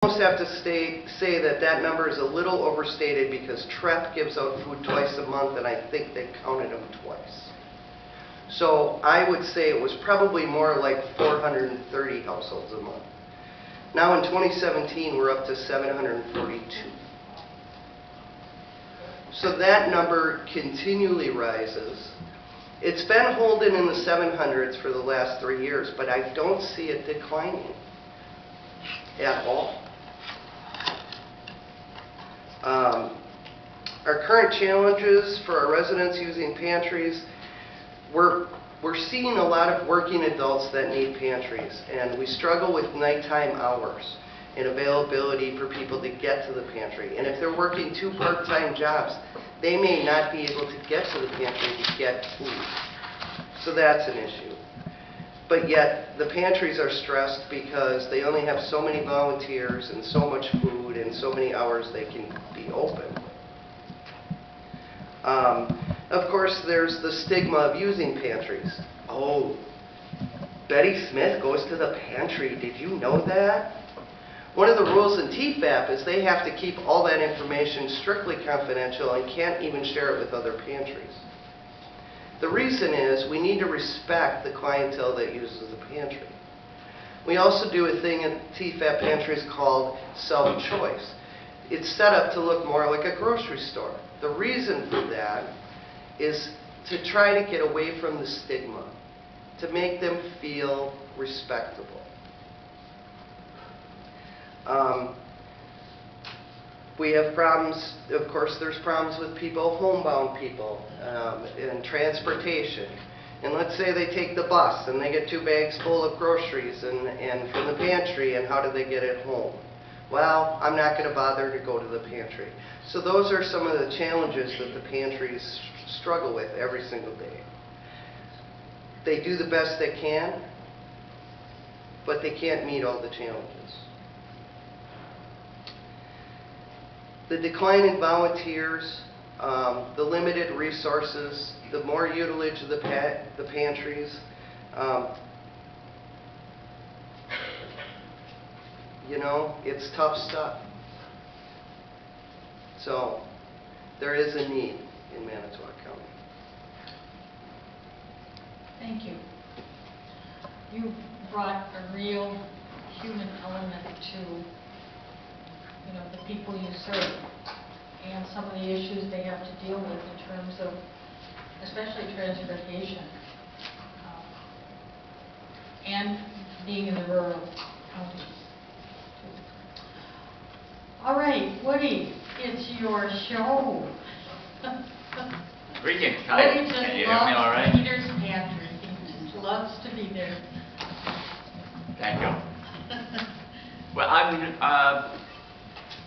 almost have to say that that number is a little overstated because TREP gives out food twice a month, and I think they counted them twice. So I would say it was probably more like 430 households a month. Now in 2017, we're up to 742. So that number continually rises. It's been holding in the 700s for the last 3 years, but I don't see it declining at all. Our current challenges for our residents using pantries, we're seeing a lot of working adults that need pantries, and we struggle with nighttime hours and availability for people to get to the pantry. And if they're working 2 part-time jobs, they may not be able to get to the pantry to get food. So that's an issue. But yet, the pantries are stressed because they only have so many volunteers and so much food and so many hours they can be open. Of course, there's the stigma of using pantries. Oh, Betty Smith goes to the pantry. Did you know that? One of the rules in TFAP is they have to keep all that information strictly confidential and can't even share it with other pantries. The reason is we need to respect the clientele that uses the pantry. We also do a thing at TFAP pantries called self-choice. It's set up to look more like a grocery store. The reason for that is to try to get away from the stigma, to make them feel respectable. We have problems, of course, there's problems with people, homebound people, and transportation. And let's say they take the bus and they get 2 bags full of groceries and from the pantry, and how do they get it home? Well, I'm not going to bother to go to the pantry. So those are some of the challenges that the pantries struggle with every single day. They do the best they can, but they can't meet all the challenges. The decline in volunteers, the limited resources, the more utilage of the pantries, you know, it's tough stuff. So there is a need in Manitowoc County. Thank you. You brought a real human element to the people you serve and some of the issues they have to deal with in terms of especially transportation and being in the rural counties. All right, Woody, it's your show. Pretty excited. Woody just Can you hear me all right? Peter's Pantry. He just loves to be there. Thank you. Well,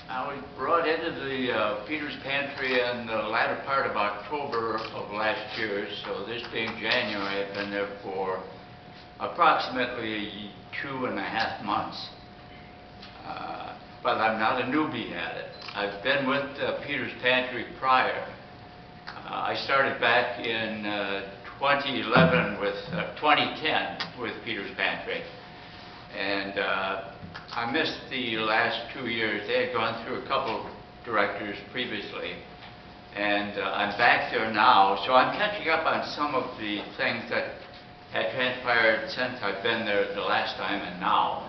I was brought into the Peter's Pantry in the latter part of October of last year, so this being January, I've been there for approximately 2.5 months. But I'm not a newbie at it. I've been with Peter's Pantry prior. I started back in 2010 with Peter's Pantry, and I missed the last 2 years. They had gone through a couple directors previously, and I'm back there now, so I'm catching up on some of the things that had transpired since I've been there the last time and now.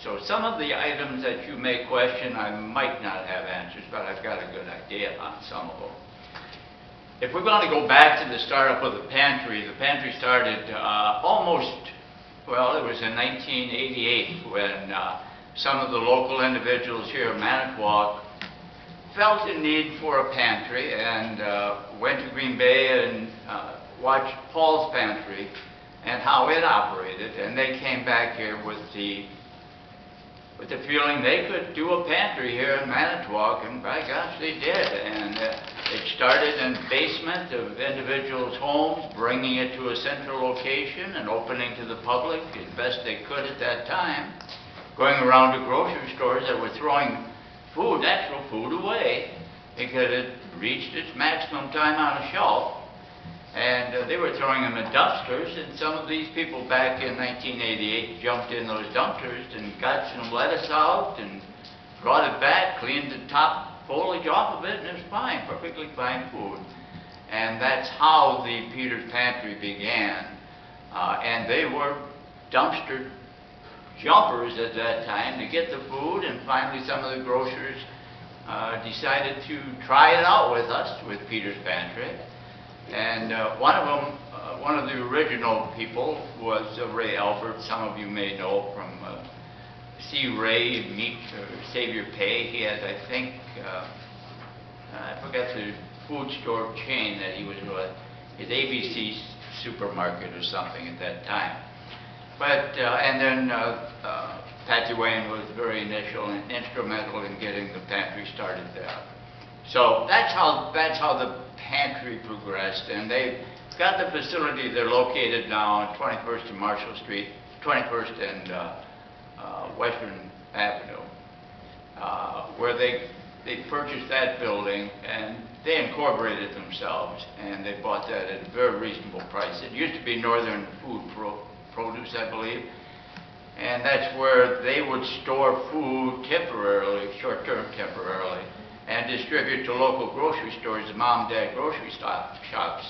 So some of the items that you may question, I might not have answers, but I've got a good idea on some of them. If we're going to go back to the startup of the pantry started well, it was in 1988 when some of the local individuals here in Manitowoc felt the need for a pantry and went to Green Bay and watched Paul's Pantry and how it operated, and they came back here with the feeling they could do a pantry here in Manitowoc, and by gosh, they did. And it started in the basement of individuals' homes, bringing it to a central location and opening to the public as best they could at that time, going around to grocery stores that were throwing food, actual food, away because it reached its maximum time on a shelf. And they were throwing them in dumpsters, and some of these people back in 1988 jumped in those dumpsters and got some lettuce out and brought it back, cleaned the top foliage off of it, and it was fine, perfectly fine food. And that's how the Peter's Pantry began. And they were dumpster jumpers at that time to get the food, and finally some of the grocers decided to try it out with us, with Peter's Pantry. And one of them, one of the original people was Ray Albert. Some of you may know from C. Ray Meat or Savior Pay. He had, I think, I forget the food store chain that he was with, his ABC supermarket or something at that time. But, and then Patsy Wayne was very initial and instrumental in getting the pantry started there. So that's how the pantry progressed, and they've got the facility. They're located now on 21st and Marshall Street, 21st and Western Avenue, where they purchased that building, and they incorporated themselves, and they bought that at a very reasonable price. It used to be Northern Food Produce, I believe, and that's where they would store food temporarily, short-term temporarily, and distribute to local grocery stores, the mom and dad grocery shops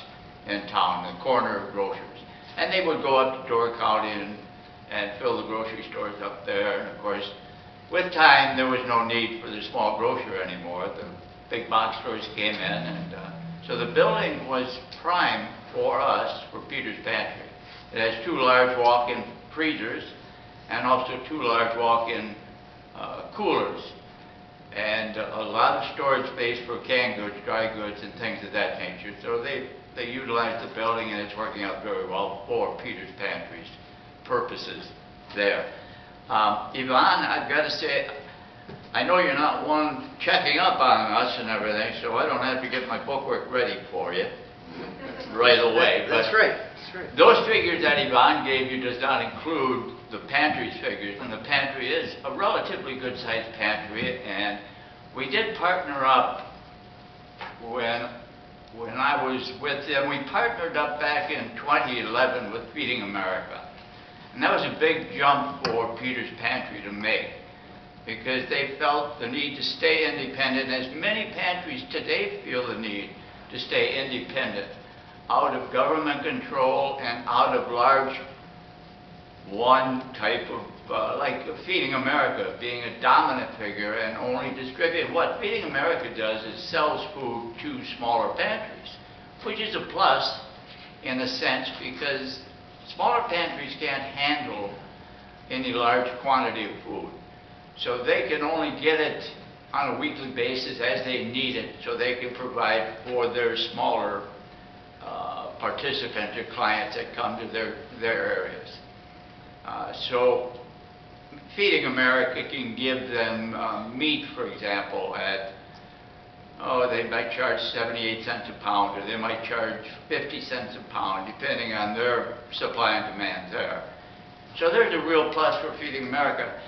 in town, the corner grocers. And they would go up to Door County and fill the grocery stores up there. And of course, with time, there was no need for the small grocer anymore. The big box stores came in, and so the building was prime for us, for Peter's Pantry. It has 2 large walk-in freezers and also 2 large walk-in coolers, and a lot of storage space for canned goods, dry goods, and things of that nature. So they utilize the building, and it's working out very well for Peter's Pantry's purposes there. Yvonne, I've got to say, I know you're not one checking up on us and everything, so I don't have to get my bookwork ready for you right away. That's right. That's right. Those figures that Yvonne gave you does not include the pantry's figures, and the pantry is a relatively good-sized pantry, and we did partner up when I was with them. We partnered up back in 2011 with Feeding America, and that was a big jump for Peter's Pantry to make, because they felt the need to stay independent, as many pantries today feel the need to stay independent, out of government control and out of large one type of, like Feeding America being a dominant figure and only distributing. What Feeding America does is sells food to smaller pantries, which is a plus in a sense, because smaller pantries can't handle any large quantity of food. So they can only get it on a weekly basis as they need it, so they can provide for their smaller participants or clients that come to their areas. So Feeding America can give them meat, for example, at, they might charge 78 cents a pound, or they might charge 50 cents a pound, depending on their supply and demand there. So there's a real plus for Feeding America.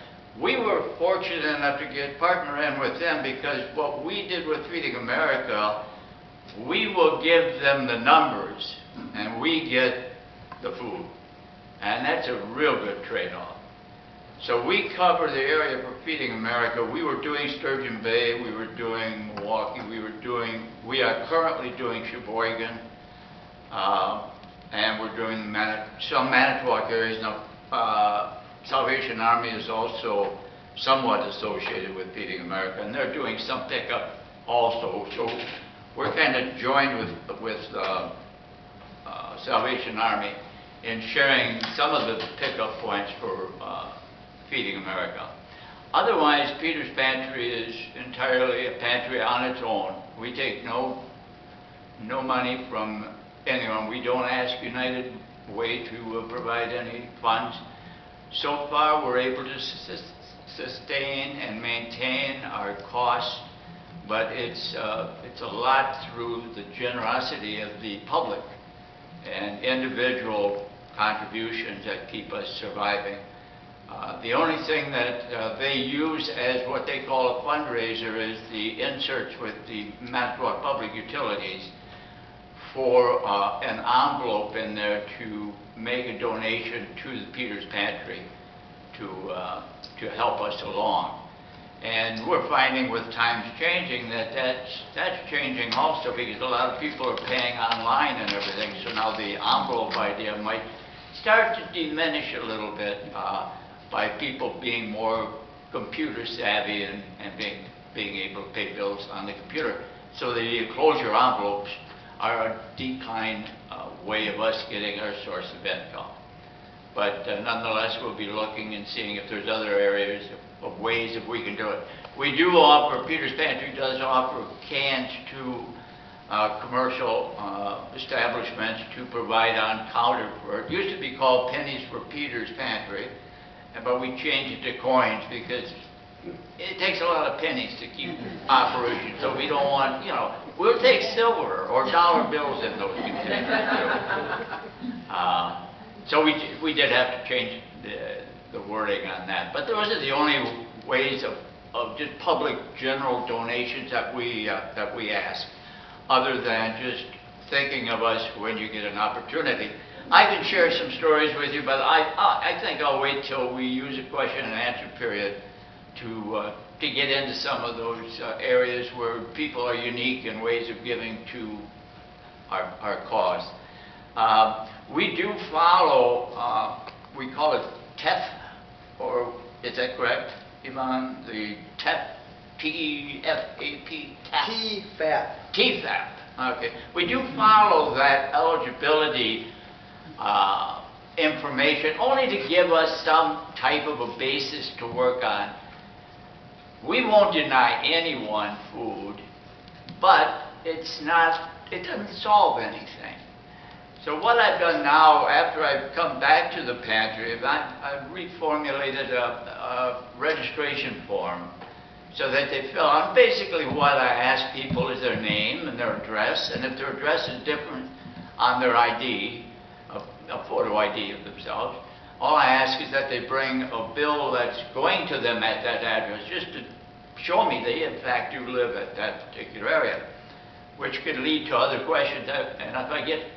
We were fortunate enough to get partner in with them, because what we did with Feeding America, we will give them the numbers and we get the food. And that's a real good trade-off. So we cover the area for Feeding America. We were doing Sturgeon Bay, we were doing Milwaukee, we are currently doing Sheboygan, and we're doing some Manitowoc areas. Now, Salvation Army is also somewhat associated with Feeding America, and they're doing some pickup also. So we're kind of joined with Salvation Army in sharing some of the pickup points for Feeding America. Otherwise, Peter's Pantry is entirely a pantry on its own. We take no money from anyone. We don't ask United Way to provide any funds. So far, we're able to sustain and maintain our costs, but it's a lot through the generosity of the public and individual contributions that keep us surviving. The only thing that they use as what they call a fundraiser is the inserts with the Manitowoc Public Utilities for an envelope in there to make a donation to the Peters Pantry to help us along. And we're finding with times changing that's changing also, because a lot of people are paying online and everything. So now the envelope idea might start to diminish a little bit by people being more computer savvy and being able to pay bills on the computer. So the enclosure envelopes are a declined way of us getting our source of income. But nonetheless, we'll be looking and seeing if there's other areas of ways if we can do it. We do offer, Peters Pantry does offer cans to commercial establishments to provide on counter for it. Used to be called pennies for Peters Pantry, but we changed it to coins because it takes a lot of pennies to keep operation. So we don't want, we'll take silver or dollar bills in those containers. So we did have to change the wording on that. But those are the only ways of just public general donations that we ask, other than just thinking of us when you get an opportunity. I can share some stories with you, but I think I'll wait till we use a question and answer period to get into some of those areas where people are unique in ways of giving to our cause. We do follow, we call it TEF, or is that correct, Yvonne? The TEF, T-E-F-A-P, TFAP. TFAP, okay. We do follow that eligibility information only to give us some type of a basis to work on. We won't deny anyone food, but it doesn't solve anything. So what I've done now, after I've come back to the pantry, I've reformulated a registration form so that they fill out. Basically what I ask people is their name and their address, and if their address is different on their ID, a photo ID of themselves, all I ask is that they bring a bill that's going to them at that address, just to show me they in fact do live at that particular area, which could lead to other questions. And if I get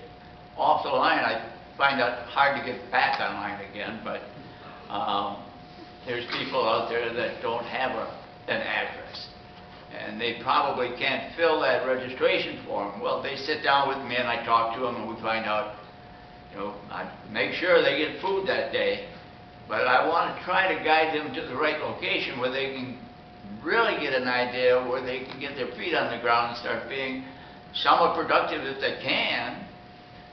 off the line, I find it hard to get back online again, but there's people out there that don't have an address, and they probably can't fill that registration form. Well, they sit down with me and I talk to them, and we find out, I make sure they get food that day, but I want to try to guide them to the right location where they can really get an idea, where they can get their feet on the ground and start being somewhat productive if they can.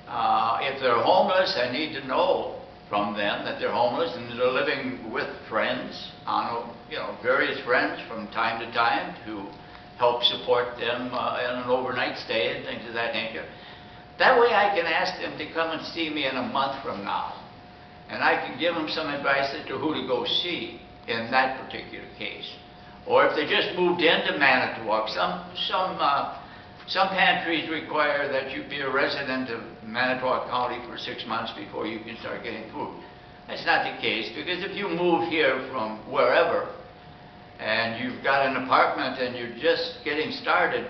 If they're homeless, I need to know from them that they're homeless and they're living with friends, various friends from time to time to help support them in an overnight stay and things of that nature. That way I can ask them to come and see me in a month from now, and I can give them some advice as to who to go see in that particular case. Or if they just moved into Manitowoc, some pantries require that you be a resident of Manitowoc County for 6 months before you can start getting food. That's not the case, because if you move here from wherever and you've got an apartment and you're just getting started,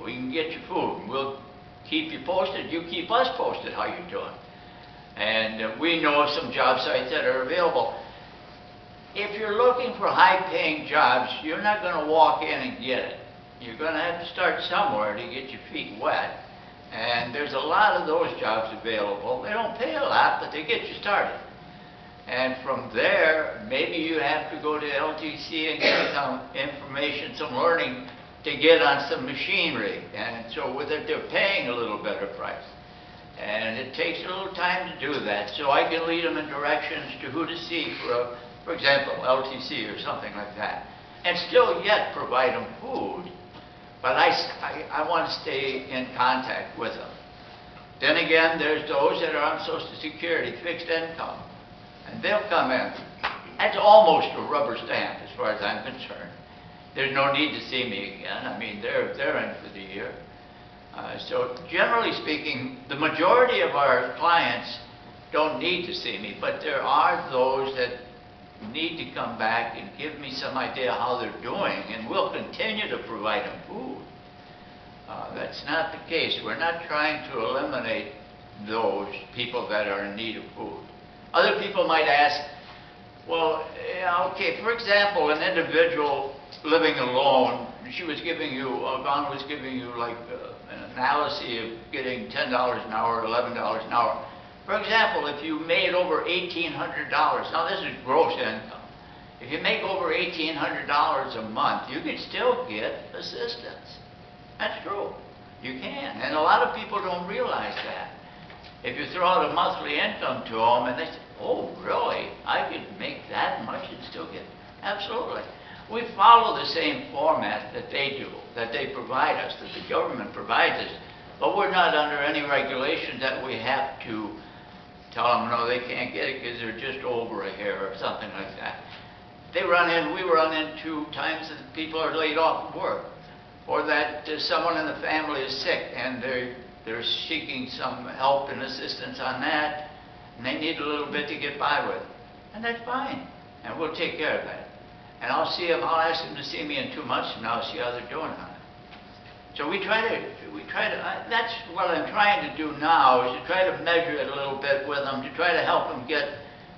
we can get you food. We'll keep you posted. You keep us posted how you're doing. And we know of some job sites that are available. If you're looking for high-paying jobs, you're not going to walk in and get it. You're going to have to start somewhere to get your feet wet. And there's a lot of those jobs available. They don't pay a lot, but they get you started. And from there, maybe you have to go to LTC and get some information, some learning to get on some machinery. And so with it, they're paying a little better price. And it takes a little time to do that. So I can lead them in directions to who to see for example, LTC or something like that. And still yet provide them food. But I want to stay in contact with them. Then again, there's those that are on Social Security, fixed income. And they'll come in. That's almost a rubber stamp as far as I'm concerned. There's no need to see me again. I mean, they're in for the year. So generally speaking, the majority of our clients don't need to see me, but there are those that need to come back and give me some idea how they're doing, and we'll continue to provide them food. That's not the case. We're not trying to eliminate those people that are in need of food. Other people might ask, well, yeah, okay, for example, an individual living alone, she was giving you, Yvonne was giving you like an analysis of getting $10 an hour, $11 an hour. For example, if you made over $1,800, now this is gross income. If you make over $1,800 a month, you can still get assistance. That's true. You can. And a lot of people don't realize that. If you throw out a monthly income to them and they say, oh, really? I could make that much and still get... Absolutely. We follow the same format that they do, that they provide us, that the government provides us. But we're not under any regulation that we have to tell them, no, they can't get it because they're just over a hair or something like that. We run into times that people are laid off of work, or that someone in the family is sick and they're seeking some help and assistance on that, and they need a little bit to get by with. And that's fine, and we'll take care of that. And I'll ask them to see me in 2 months from now, see how they're doing on it. So that's what I'm trying to do now, is to try to measure it a little bit with them, to try to help them get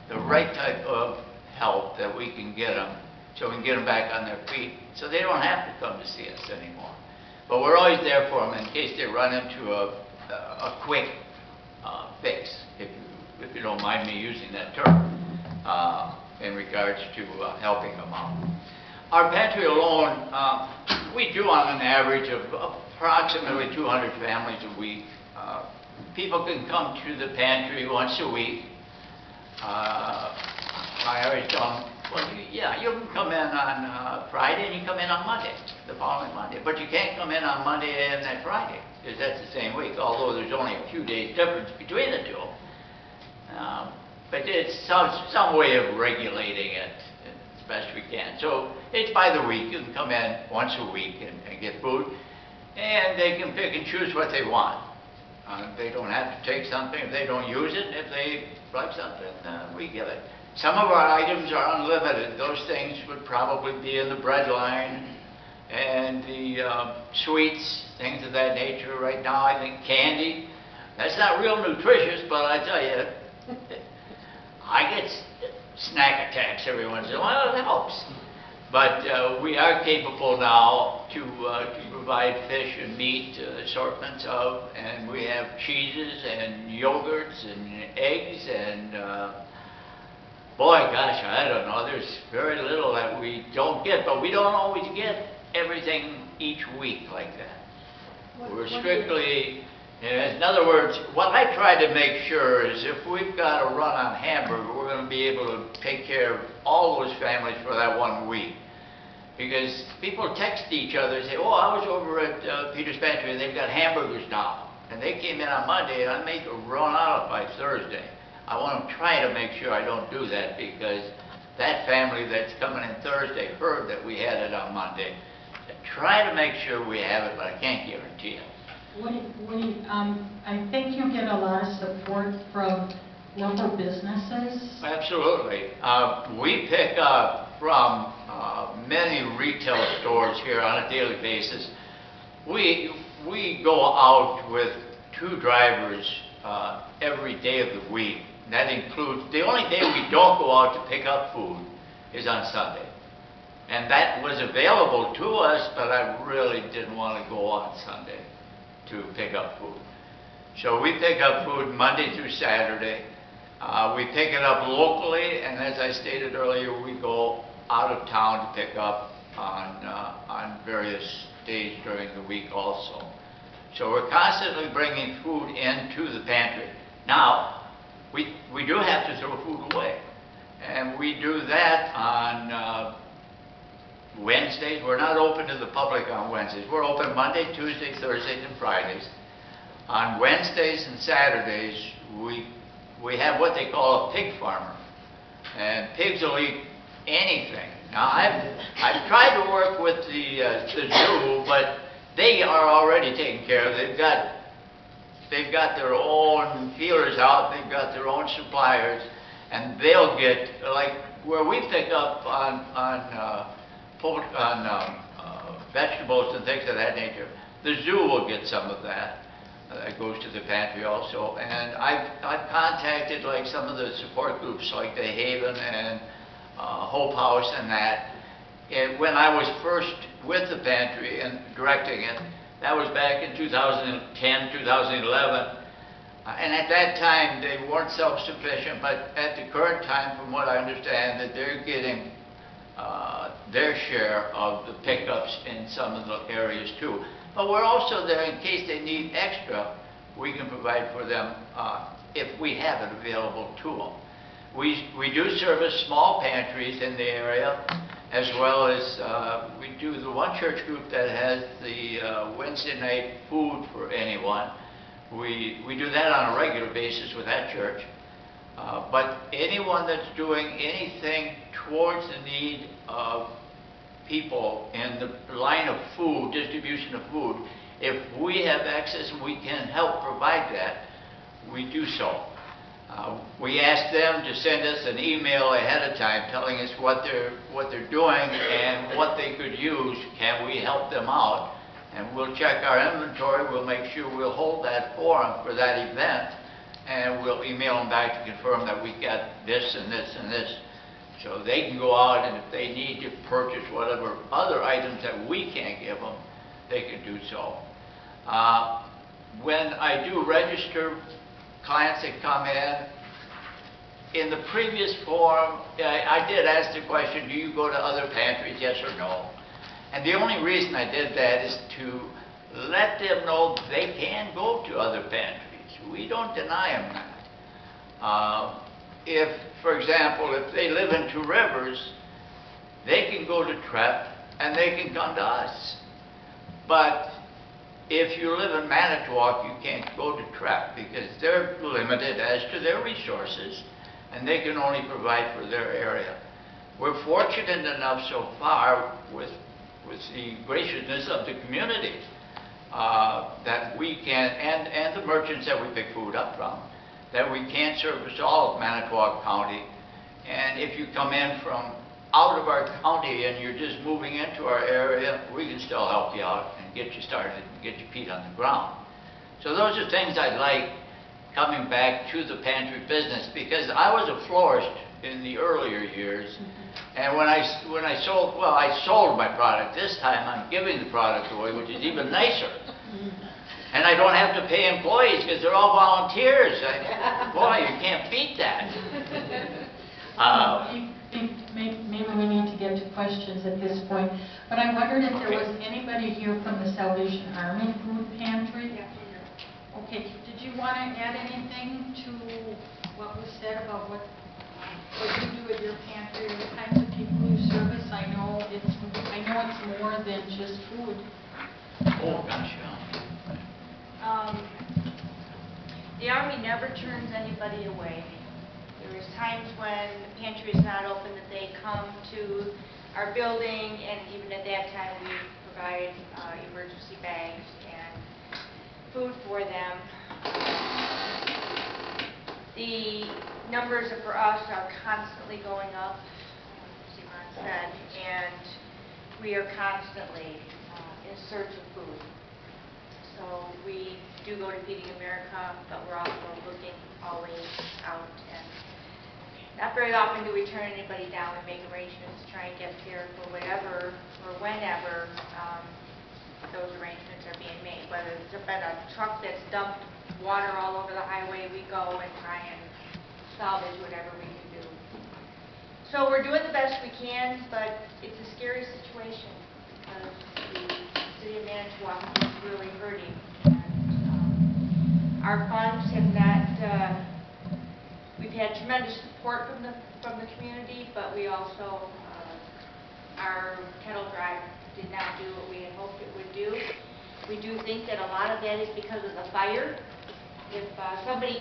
the right type of help that we can get them, so we can get them back on their feet, so they don't have to come to see us anymore. But we're always there for them in case they run into a quick fix, if you don't mind me using that term, in regards to helping them out. Our pantry alone, we do on an average of approximately 200 families a week. People can come to the pantry once a week. I always tell them, well, you can come in on Friday and you come in on Monday, the following Monday. But you can't come in on Monday and then Friday, because that's the same week, although there's only a few days difference between the two. But it's some way of regulating it as best we can. So it's by the week. You can come in once a week and get food, and they can pick and choose what they want. They don't have to take something if they don't use it. If they like something, we give it. Some of our items are unlimited. Those things would probably be in the bread line and the sweets, things of that nature. Right now, I think candy. That's not real nutritious, but I tell you, I get snack attacks every once in a while. It helps. But we are capable now to provide fish and meat assortments of, and we have cheeses and yogurts and eggs and boy, gosh, I don't know. There's very little that we don't get, but we don't always get everything each week like that. We're strictly, in other words, what I try to make sure is if we've got a run on hamburger, we're going to be able to take care of all those families for that 1 week. Because people text each other and say, oh, I was over at Peter's Pantry and they've got hamburgers now. And they came in on Monday and I may run out by Thursday. I want to try to make sure I don't do that, because that family that's coming in Thursday heard that we had it on Monday. Try to make sure we have it, but I can't guarantee it. I think you get a lot of support from local businesses. Absolutely. We pick up from many retail stores here on a daily basis. We go out with 2 drivers every day of the week. That includes, the only day we don't go out to pick up food is on Sunday. And that was available to us, but I really didn't want to go on Sunday to pick up food. So we pick up food Monday through Saturday. We pick it up locally, and as I stated earlier, we go out of town to pick up on various days during the week also. So we're constantly bringing food into the pantry. Now, we do have to throw food away, and we do that on Wednesdays. We're not open to the public on Wednesdays. We're open Monday, Tuesday, Thursdays, and Fridays. On Wednesdays and Saturdays, we have what they call a pig farmer, and pigs will eat anything. Now, I've tried to work with the zoo, but they are already taken care of. They've got their own feelers out, they've got their own suppliers, and they'll get, like where we pick up on vegetables and things of that nature, The zoo will get some of that. That goes to the pantry also. And I've contacted like some of the support groups like the Haven and Hope House and that. And when I was first with the pantry and directing it, that was back in 2010, 2011. And at that time, they weren't self-sufficient, but at the current time, from what I understand, that they're getting their share of the pickups in some of the areas too. But we're also there in case they need extra, we can provide for them if we have it available to them. We do service small pantries in the area, as well as we do the one church group that has the Wednesday night food for anyone. We do that on a regular basis with that church. But anyone that's doing anything towards the need of people in the line of food, distribution of food, if we have access and we can help provide that, we do so. We ask them to send us an email ahead of time telling us what they're doing and what they could use. Can we help them out? And we'll check our inventory, we'll make sure we'll hold that for them for that event, and we'll email them back to confirm that we got this and this and this. So they can go out, and if they need to purchase whatever other items that we can't give them, they can do so. When I do register clients that come in the previous form, I did ask the question, do you go to other pantries, yes or no? And the only reason I did that is to let them know they can go to other pantries. We don't deny them that. If, for example, if they live in Two Rivers, they can go to TREP and they can come to us. But if you live in Manitowoc, you can't go to TREP because they're limited as to their resources and they can only provide for their area. We're fortunate enough so far with the graciousness of the community that we can, and the merchants that we pick food up from, that we can service all of Manitowoc County. And if you come in from out of our county and you're just moving into our area, we can still help you out and get you started and get your feet on the ground. So those are things I like coming back to the pantry business, because I was a florist in the earlier years. And when I sold, well, I sold my product. This time I'm giving the product away, which is even nicer. And I don't have to pay employees because they're all volunteers. Boy, you can't beat that. Maybe we need to get to questions at this point. But I wondered if there was anybody here from the Salvation Army food pantry? Okay, did you want to add anything to what was said about what you do at your pantry, or the kinds of people you service? I know it's more than just food. Oh gosh, yeah. The Army never turns anybody away. There's times when the pantry is not open that they come to our building, and even at that time we provide emergency bags and food for them. The numbers for us are constantly going up, as Simon said, and we are constantly in search of food. So we do go to Feeding America, but we're also looking always out, and not very often do we turn anybody down. We make arrangements to try and get there for whatever or whenever those arrangements are being made. Whether it's been a truck that's dumped water all over the highway, we go and try and salvage whatever we can do. So we're doing the best we can, but it's a scary situation because the city of Manitowoc is really hurting. And our funds have not, we've had tremendous support from the community, but we also, our kettle drive did not do what we had hoped it would do. We do think that a lot of that is because of the fire. If somebody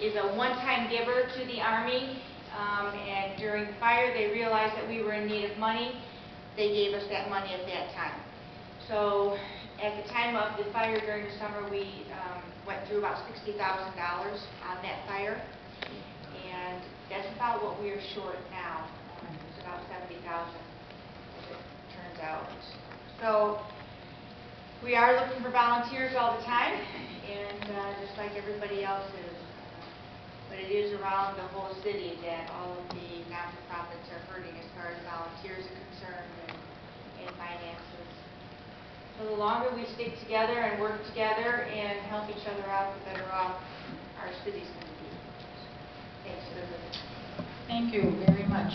is a one-time giver to the Army, and during the fire they realized that we were in need of money, they gave us that money at that time. So at the time of the fire during the summer, we went through about $60,000 on that fire, and that's about what we are short now. It's about $70,000 as it turns out. So We are looking for volunteers all the time, and just like everybody else is. But it is around the whole city that all of the non-for-profits are hurting as far as volunteers are concerned and finances. So the longer we stick together and work together and help each other out, the better off our city's going to be. Thanks for listening. Thank you very much.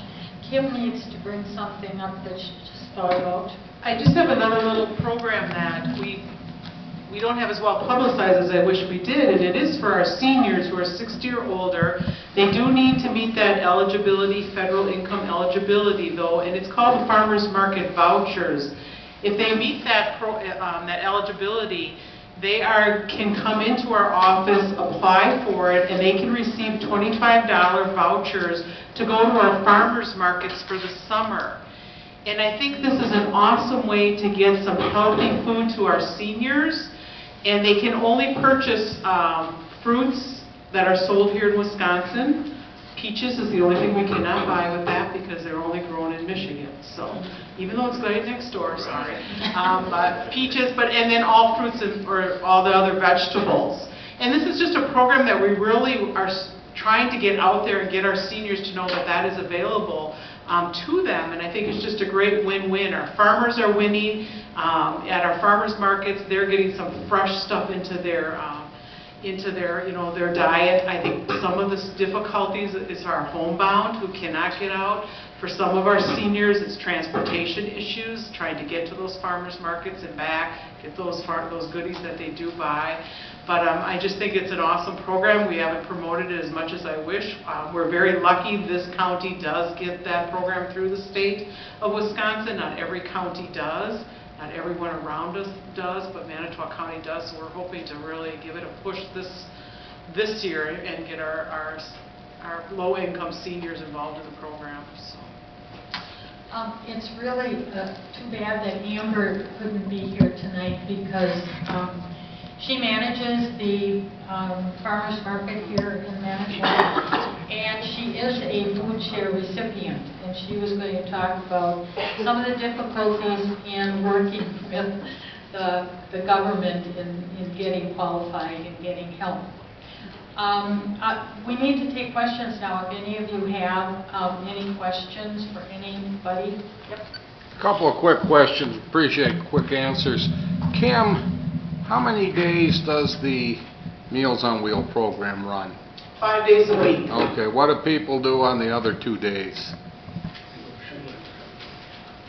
Kim needs to bring something up that she just thought about. I just have another little program that we don't have as well publicized as I wish we did, and it is for our seniors who are 60 or older. They do need to meet that eligibility, federal income eligibility though, and it's called the Farmers Market Vouchers. If they meet that eligibility, they can come into our office, apply for it, and they can receive $25 vouchers to go to our farmers markets for the summer. And I think this is an awesome way to get some healthy food to our seniors. And they can only purchase fruits that are sold here in Wisconsin. Peaches is the only thing we cannot buy with that because they're only grown in Michigan. So even though it's right next door, sorry. But peaches, and then all fruits or all the other vegetables. And this is just a program that we really are trying to get out there and get our seniors to know that that is available to them, and I think it's just a great win-win. Our farmers are winning at our farmers markets. They're getting some fresh stuff into their their diet. I think some of the difficulties is our homebound who cannot get out. For some of our seniors, it's transportation issues, trying to get to those farmers markets and back, get those goodies that they do buy. But I just think it's an awesome program. We haven't promoted it as much as I wish. We're very lucky this county does get that program through the state of Wisconsin. Not every county does. Not everyone around us does, but Manitowoc County does. So we're hoping to really give it a push this year and get our low-income seniors involved in the program. So. It's really too bad that Amber couldn't be here tonight because she manages the farmers market here in Manitowoc, and she is a food share recipient, and she was going to talk about some of the difficulties in working with the government in getting qualified and getting help. We need to take questions now. If any of you have any questions for anybody. Yep. A couple of quick questions. Appreciate quick answers. Kim, how many days does the Meals on Wheels program run? 5 days a week. Okay. What do people do on the other 2 days?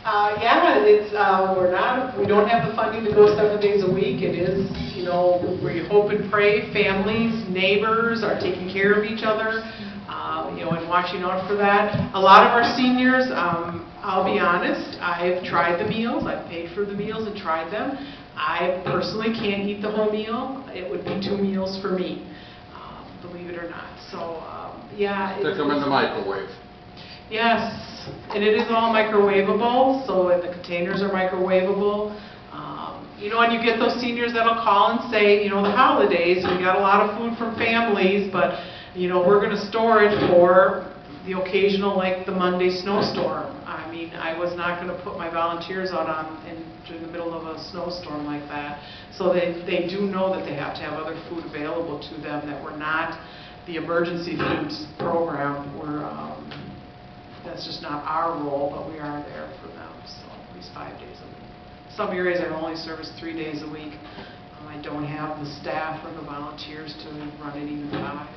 Yeah, we don't have the funding to go 7 days a week. It is, we hope and pray families, neighbors are taking care of each other, and watching out for that. A lot of our seniors, I'll be honest, I've tried the meals, I've paid for the meals and tried them. I personally can't eat the whole meal. It would be 2 meals for me, believe it or not. So, yeah. Stick them in the microwave. Yes, and it is all microwavable, so the containers are microwavable. And you get those seniors that'll call and say, the holidays, we got a lot of food from families, but, we're going to store it for the occasional, like the Monday snowstorm. I mean, I was not going to put my volunteers out in the middle of a snowstorm like that. So they do know that they have to have other food available to them, that we're not the emergency foods program. That's just not our role, but we are there for them, so at least 5 days a week. Some areas I only service 3 days a week. I don't have the staff or the volunteers to run it even 5.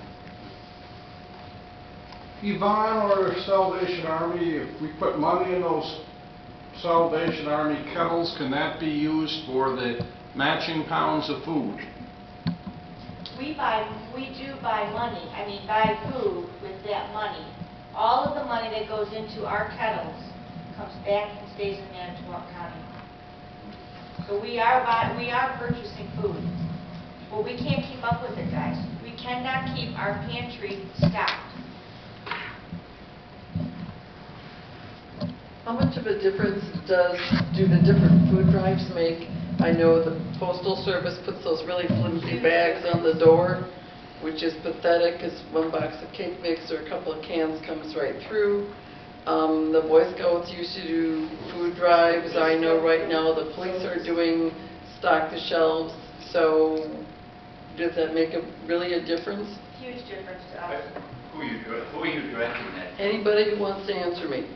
Yvonne or Salvation Army, if we put money in those Salvation Army kettles, can that be used for the matching pounds of food? We do buy food with that money. All of the money that goes into our kettles comes back and stays in Manitowoc County. So we are purchasing food. But we can't keep up with it, guys. We cannot keep our pantry stocked. How much of a difference do the different food drives make? I know the Postal Service puts those really flimsy bags on the door, which is pathetic because 1 box of cake mix or a couple of cans comes right through. The Boy Scouts used to do food drives. I know right now the police are doing stock the shelves. So does that make really a difference? Huge difference to us. Who are you directing that? Anybody who wants to answer me?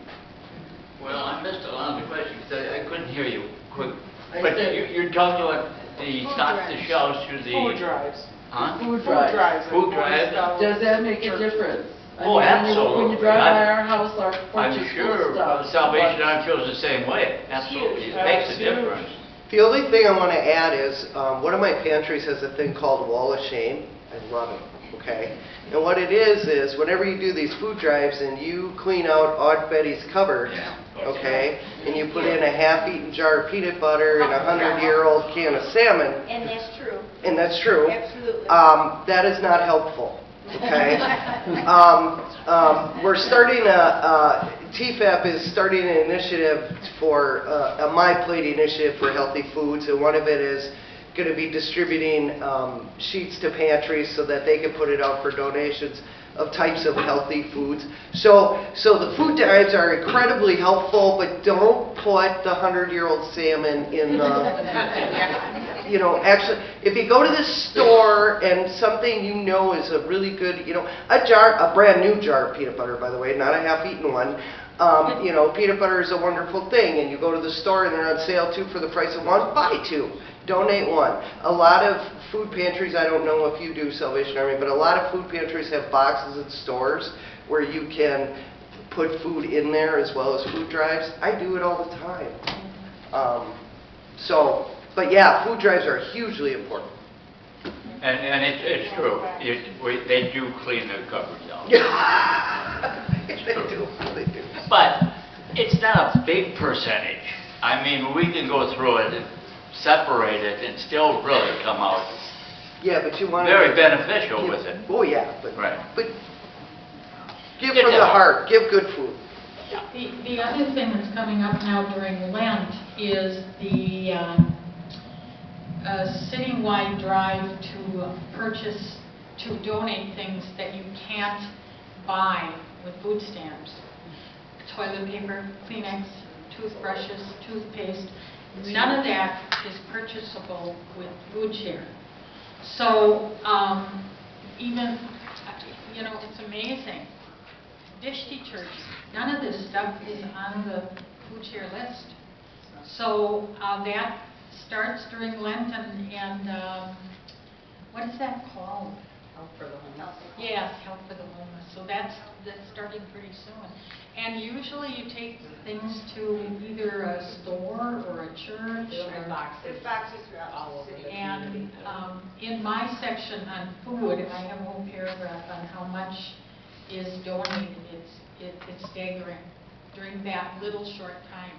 Well, I missed a lot of the question because I couldn't hear you quick. I But said- you're talking about the Food stock the drives. shelves through the... Food drives. Huh? Food Food drive. drives. Food drives. Does that make a difference? I Oh, mean, absolutely. When you drive by our house, our porch I'm is full of sure stuff. Salvation but- Army feels the same way. Absolutely. huge. It makes a It's huge. difference. The only thing I want to add is, one of my pantries has a thing called Wall of Shame. I love it, okay? And what it is whenever you do these food drives and you clean out Aunt Betty's cupboard, Yeah. okay, and you put in a half-eaten jar of peanut butter and a 100-year-old can of salmon, And that's true. and that's true, Absolutely. that is not helpful, okay? We're starting TFAP is starting an initiative for, a My Plate initiative for healthy foods, and one of it is going to be distributing sheets to pantries so that they can put it out for donations of types of healthy foods. So the food drives are incredibly helpful, but don't put the 100-year-old salmon in the, you know, actually, if you go to the store and something you know is a really good, you know, a brand new jar of peanut butter, by the way, not a half-eaten one. You know, peanut butter is a wonderful thing, and you go to the store and they're on sale 2 for the price of 1, buy 2. Donate 1. A lot of food pantries, I don't know if you do, Salvation Army, but a lot of food pantries have boxes at stores where you can put food in there as well as food drives. I do it all the time. But yeah, food drives are hugely important. And it's true. They do clean the cupboards out. They do. But it's not a big percentage. I mean, we can go through it and separate it and still really come out Yeah, but you want very beneficial with it. Oh yeah, but Right. give Get from the that. heart. Give good food. The other thing that's coming up now during Lent is the citywide drive to purchase, to donate things that you can't buy with food stamps. Toilet paper, Kleenex, toothbrushes, toothpaste, none of that is purchasable with food share. So even, you know, it's amazing. Dish teachers, none of this stuff is on the food share list. So that starts during Lent and what is that called? Help for the homeless. Yes, Help for the Homeless. So that's starting pretty soon. And usually you take things to either a store or a church. There's boxes throughout the city. And in my section on food, I have a whole paragraph on how much is donated. It's staggering during that little short time.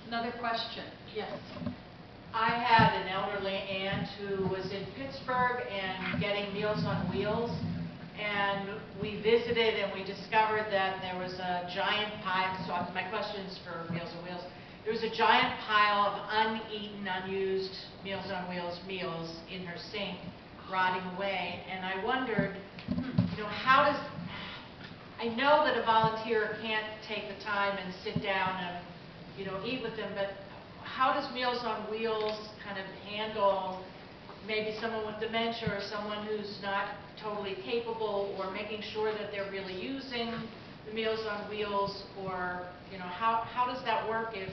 Another question? Yes. I had an elderly aunt who was in Pittsburgh and getting Meals on Wheels, and we visited and we discovered that there was a giant pile, so my question is for Meals on Wheels. There was a giant pile of uneaten, unused Meals on Wheels meals in her sink, rotting away, and I wondered, you know, I know that a volunteer can't take the time and sit down and, you know, eat with them, but how does Meals on Wheels kind of handle maybe someone with dementia or someone who's not totally capable, or making sure that they're really using the Meals on Wheels, or, you know, how does that work if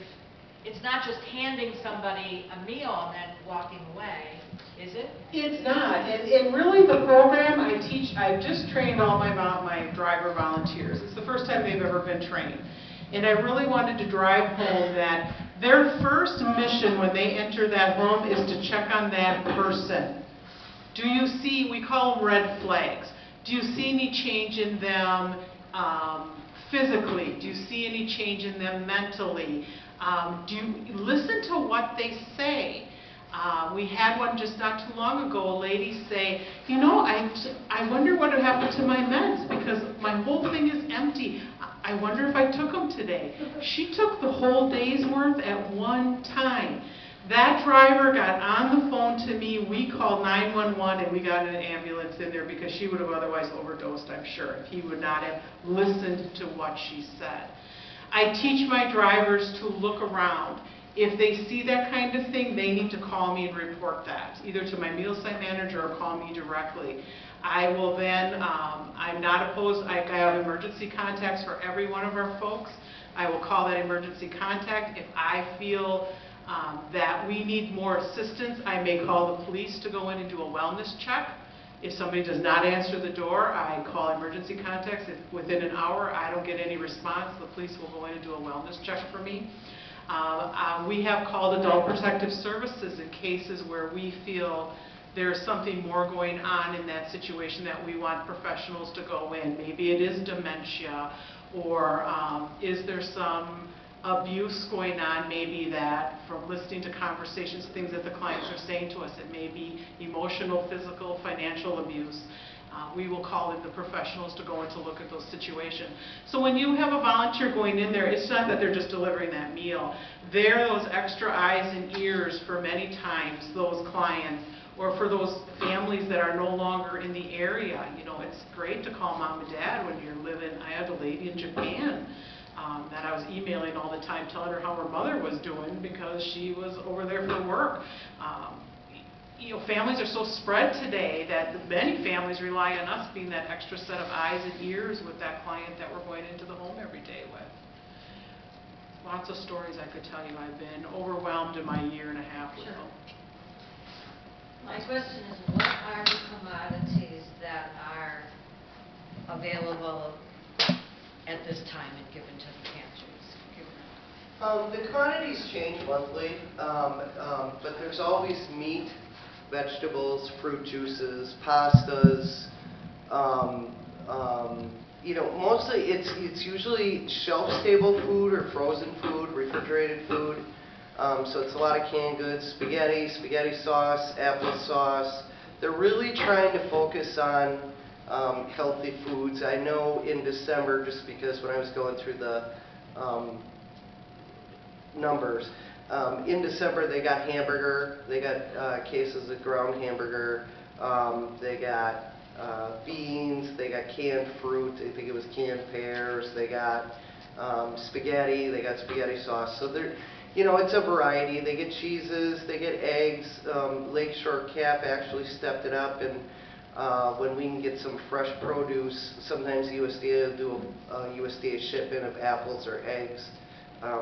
it's not just handing somebody a meal and then walking away, is it? It's not, and really the program I teach, I've just trained all my driver volunteers. It's the first time they've ever been trained. And I really wanted to drive home that their first mission when they enter that home is to check on that person. Do you see, we call them red flags. Do you see any change in them physically? Do you see any change in them mentally? Do you listen to what they say? We had one just not too long ago, a lady say, you know, I wonder what happened to my meds because my whole thing is empty. I wonder if I took them today. She took the whole day's worth at one time. That driver got on the phone to me. We called 911 and we got an ambulance in there because she would have otherwise overdosed, I'm sure, if he would not have listened to what she said. I teach my drivers to look around If they see that kind of thing, they need to call me and report that, either to my meal site manager or call me directly. I will then, I'm not opposed, I have emergency contacts for every one of our folks. I will call that emergency contact. If I feel that we need more assistance, I may call the police to go in and do a wellness check. If somebody does not answer the door, I call emergency contacts. If within an hour I don't get any response, the police will go in and do a wellness check for me. We have called Adult Protective Services in cases where we feel there's something more going on in that situation that we want professionals to go in. Maybe it is dementia, or is there some abuse going on, maybe that from listening to conversations, things that the clients are saying to us, it may be emotional, physical, financial abuse. We will call in the professionals to go in to look at those situations. So when you have a volunteer going in there, it's not that they're just delivering that meal. They're those extra eyes and ears for many times those clients, or for those families that are no longer in the area. You know, it's great to call mom and dad when you're living. I had a lady in Japan that I was emailing all the time, telling her how her mother was doing because she was over there for work. You know, families are so spread today that many families rely on us being that extra set of eyes and ears with that client that we're going into the home every day with. Lots of stories I could tell you. I've been overwhelmed in my year and a half with them. My question is, what are the commodities that are available at this time and given to the pantries? The quantities change monthly, but there's always meat, vegetables, fruit juices, pastas. You know, mostly it's usually shelf-stable food or frozen food, refrigerated food. So it's a lot of canned goods, spaghetti sauce, applesauce. They're really trying to focus on healthy foods. I know in December, just because when I was going through the numbers, in December they got hamburger, they got cases of ground hamburger, they got beans, they got canned fruit, I think it was canned pears, they got spaghetti, they got spaghetti sauce. So they're, you know, it's a variety. They get cheeses, they get eggs. Lakeshore Cap actually stepped it up, and when we can get some fresh produce, sometimes USDA will do a USDA shipment of apples or eggs.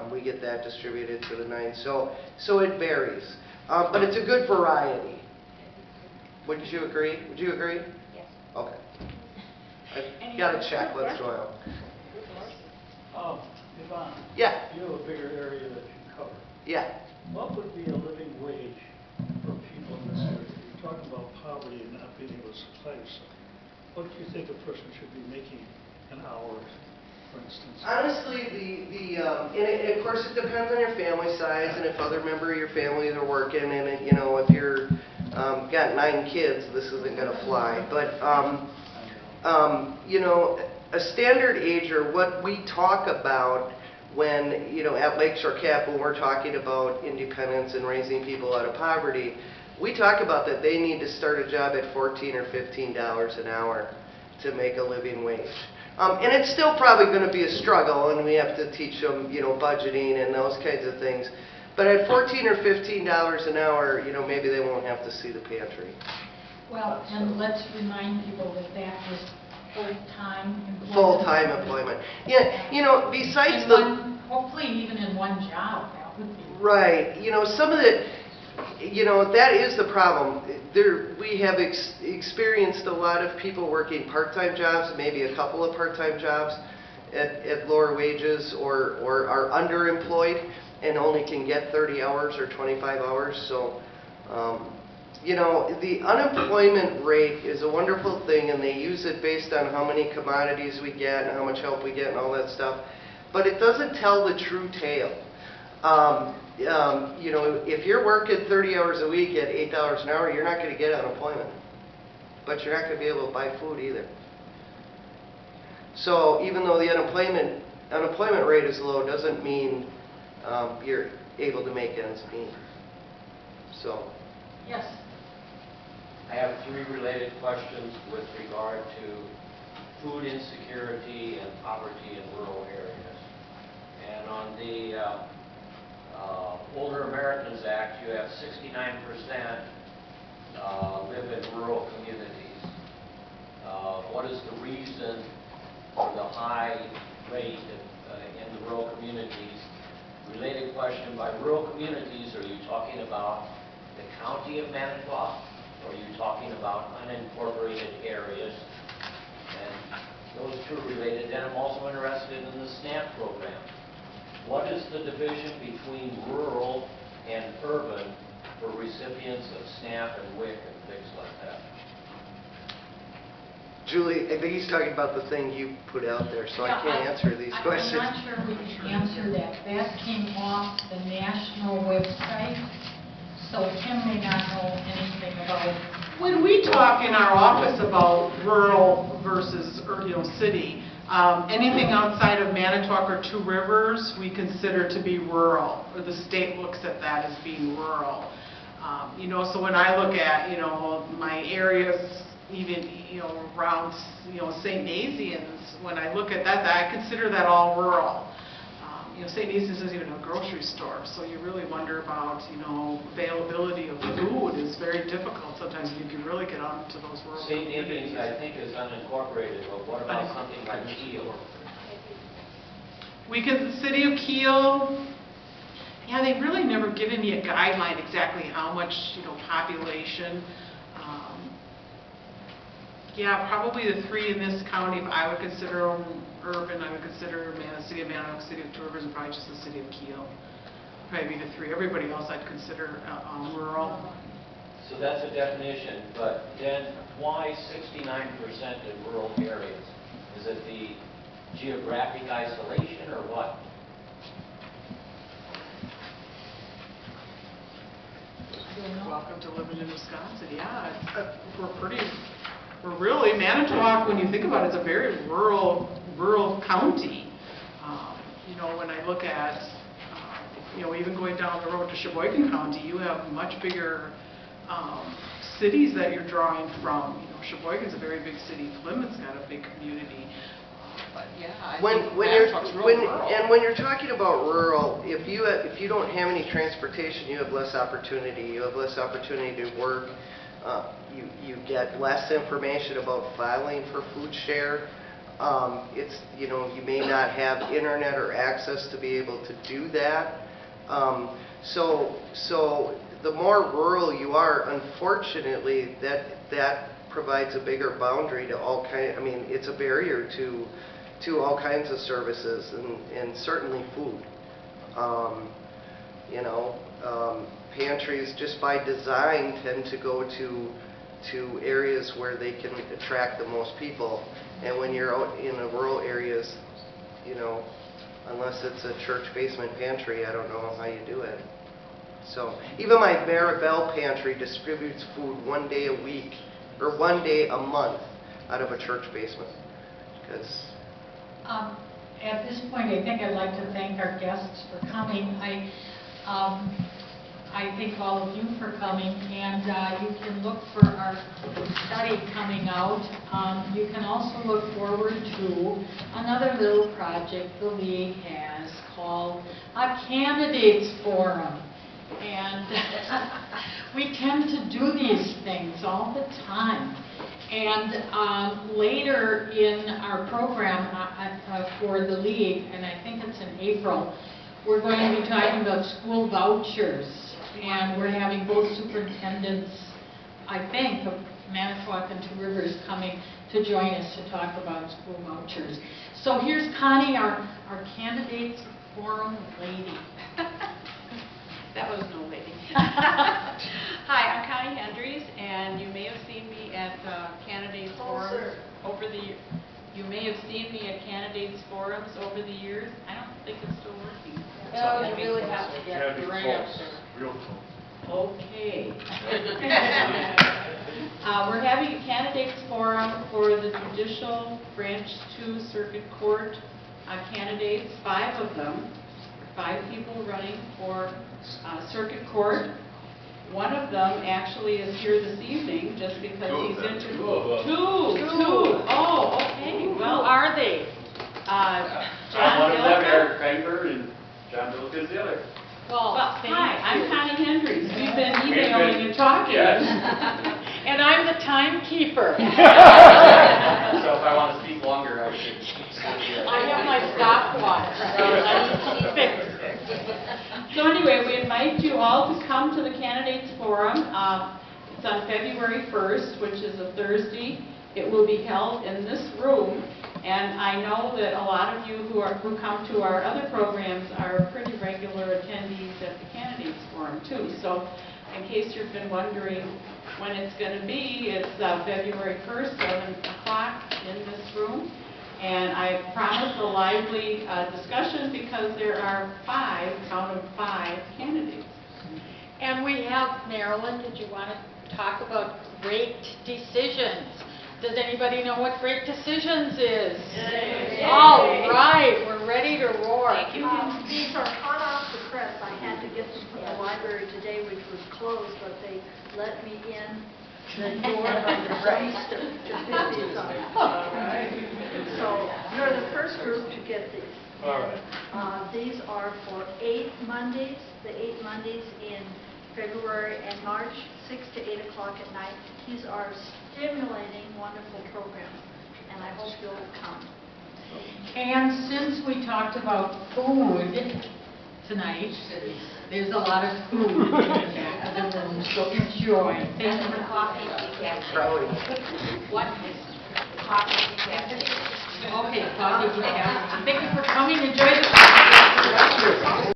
We get that distributed to the 9. So it varies, but it's a good variety. Wouldn't you agree? Would you agree? Yes. Okay. I got to check. Let's go out. Yvonne, Yeah. you have a bigger area that you cover. Yeah. What would be a living wage for people in this area? You're talking about poverty and not being able to supply yourself. What do you think a person should be making an hour, for instance? Honestly, and of course it depends on your family size and if other member of your family are working, and it, you know, if you're got 9 kids, this isn't going to fly. But you know, a standard ager, what we talk about when, you know, at Lakeshore Cap, when we're talking about independence and raising people out of poverty, we talk about that they need to start a job at $14 or $15 an hour to make a living wage. And it's still probably going to be a struggle, and we have to teach them, you know, budgeting and those kinds of things. But at $14 or $15 an hour, you know, maybe they won't have to see the pantry. Well, and let's remind people that that is full-time employment. Full-time employment. Yeah, you know, besides hopefully even in one job, that would be. Right. You know, some of the, you know, that is the problem. We have experienced a lot of people working part-time jobs, maybe a couple of part-time jobs at lower wages, or are underemployed and only can get 30 hours or 25 hours. So, you know, the unemployment rate is a wonderful thing, and they use it based on how many commodities we get and how much help we get and all that stuff. But it doesn't tell the true tale. You know, if you're working 30 hours a week at $8 an hour, you're not going to get unemployment. But you're not going to be able to buy food either. So even though the unemployment rate is low, doesn't mean you're able to make ends meet. So. Yes. I have 3 related questions with regard to food insecurity and poverty in rural areas. And on the Older Americans Act, you have 69% live in rural communities. What is the reason for the high rate in the rural communities? Related question, by rural communities, are you talking about the county of Manitowoc, or are you talking about unincorporated areas? And those two are related. Then I'm also interested in the SNAP program. What is the division between rural and urban for recipients of SNAP and WIC and things like that? Julie, I think he's talking about the thing you put out there, so I Yeah, can't answer these questions. I'm not sure we can answer that. That came off the national website, so Tim may not know anything about. When we talk in our office about rural versus, city, anything outside of Manitowoc or Two Rivers, we consider to be rural, or the state looks at that as being rural. So when I look at, my areas, even, around, St. Nazianz, when I look at that, I consider that all rural. St. Nazianz isn't even a grocery store, so you really wonder about, availability of food is very difficult sometimes if you can really get out into those rural St. communities. Nazianz, I think, is unincorporated, but what about something like Kiel? The city of Kiel, yeah, they've really never given me a guideline exactly how much, population. Yeah, probably the three in this county, I would consider them urban. I would consider city of Manitowoc, city of Two Rivers, and probably just the city of Kiel. Probably the three. Everybody else I'd consider rural. So that's a definition, but then why 69% in rural areas? Is it the geographic isolation or what? Welcome to living in Wisconsin. Yeah, we're really, Manitowoc, when you think about it, is a very rural county. When I look at, even going down the road to Sheboygan County, you have much bigger cities that you're drawing from. Sheboygan's a very big city. Plymouth's got a big community. But yeah, I think Manitowoc's rural. And when you're talking about rural, if you don't have any transportation, you have less opportunity. You have less opportunity to work. You get less information about filing for food share. You may not have internet or access to be able to do that. So the more rural you are, unfortunately, that provides a bigger boundary to all kinds. It's a barrier to all kinds of services and certainly food. Pantries, just by design, tend to go to areas where they can attract the most people. And when you're out in the rural areas, unless it's a church basement pantry, I don't know how you do it. So even my Maribel pantry distributes food one day a week, or one day a month, out of a church basement. Because At this point, I think I'd like to thank our guests for coming. I thank all of you for coming, and you can look for our study coming out. You can also look forward to another little project the League has called a Candidates Forum. And we tend to do these things all the time. And later in our program for the League, and I think it's in April, we're going to be talking about school vouchers. And we're having both superintendents, I think, of Manitowoc and Two Rivers coming to join us to talk about school vouchers. So here's Connie, our Candidates Forum lady. That was no lady. Hi, I'm Connie Hendries, and you may have seen me at Candidates Forums over the. You may have seen me at Candidates Forums over the years. I don't think it's still working. Oh, you really have to get the right answer. Real Okay. We're having a candidates forum for the Judicial Branch 2 Circuit Court candidates, 5 of them, 5 people running for Circuit Court. One of them actually is here this evening just because he's interested. Two. Oh, okay. Well, are they? I'm one of them, Eric Cranberg, and John Bilk is the other. Well, Same. hi, I'm Connie Hendricks. We've been emailing and talking. Yes. And I'm the timekeeper. So if I want to speak longer, I should switch here. I have my stopwatch. Fixed. So anyway, we invite you all to come to the Candidates Forum. It's on February 1st, which is a Thursday. It will be held in this room. And I know that a lot of you who come to our other programs are pretty regular attendees at the Candidates Forum too. So in case you've been wondering when it's going to be, it's February 1st, 7 o'clock in this room. And I promise a lively discussion because there are 5 candidates. And we have, Marilyn, did you want to talk about great decisions? Does anybody know what great decisions is? Yay. All right, we're ready to roar. These are hot off the press. I had to get them from the library today, which was closed, but they let me in the door of the dumpster to fit these on. So you're the first group to get these. All right. These are for 8 Mondays, the 8 Mondays in February and March, 6 to 8 o'clock at night. These are stimulating, wonderful programs, and I hope you'll come. And since we talked about food tonight, there's a lot of food in the room, so enjoy. Thank you for coffee. Probably. What is coffee? Okay, coffee. Thank you for coming. Enjoy the coffee.